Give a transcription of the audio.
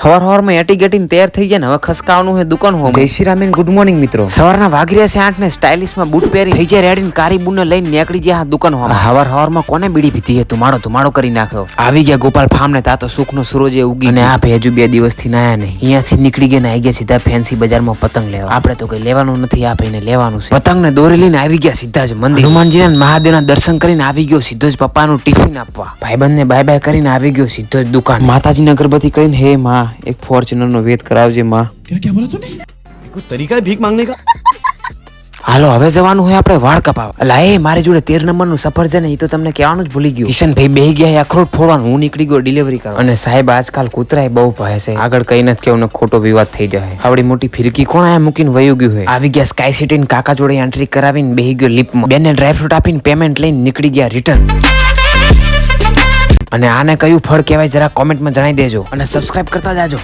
હવાર એટી ગેટીને તૈયાર થઈ ગયા ને હવે ખસકાવાનું હે દુકાન હો. જય શ્રી રામ, ગુડ મોર્નિંગ મિત્રો. સવારના વાગી રહ્યા છે 8 ને સ્ટાઇલિશમાં બૂટ પહેરી થઈ જાય રેડી ને કારી બુને લઈને નીકળી ગયા દુકાન હો. હવારમાં કોને બીડી પીધી હે ધુમાડો કરી નાખ્યો. આવી ગયા ગોપાલ ફાર્મ ને તા તો સુખનો સૂરજ ઉગી અને આ હજુ 2 દિવસથી નાયા નહીં. અહીંયાથી નીકળી ગયા ને આવી ગયા સીધા ફેન્સી બજારમાં પતંગ લેવા. આપણે તો કઈ લેવાનું નથી, આ ભાઈને લેવાનું છે. પતંગ ને દોરી લઈને આવી ગયા સીધા જ મંદિર. હનુમાનજી ના મહાદેવના દર્શન કરીને આવી ગયો સીધો જ પપ્પાનું ટિફિન આપવા. ભાઈબંધ ને બાય કરીને આવી ગયો સીધો જ દુકાન. માતાજીને અગરબત્તી કરીને હે માં એક ફોર્ચ્યુનર નો વેત કરાવજે માં. क्या बोला तूने? कोई तरीका है भीख मांगने का? હાલો હવે જવાનું હોય આપણે વાળ કપાવવા. અલા એ મારી જોડે 13 નંબરનું સફરજન એ તો તમને કહેવાનું જ ભૂલી ગયો. કિશનભાઈ બેહી ગયા અખરોટ ફોડવાનું, હું નીકળી ગયો ડિલિવરી કરવા. અને સાહેબ આજકાલ કૂતરાય બહુ ભય છે, આગળ કઈ નથી કેવું ખોટો વિવાદ થઈ જાય. આવડી મોટી ફિરકી કોણ આયા મૂકીને વયું ગયું હોય. આવી ગયા સ્કાય સિટી ને કાકા જોડે એન્ટ્રી કરાવીને બેહી ગયો લિફ્ટમાં. બેને ડ્રાયફ્રૂટ આપીને પેમેન્ટ લઈને નીકળી ગયા રિટર્ન. અને આને કયું ફળ કહેવાય જરા કોમેન્ટમાં જણાવી દેજો અને સબસ્ક્રાઇબ કરતા જાજો.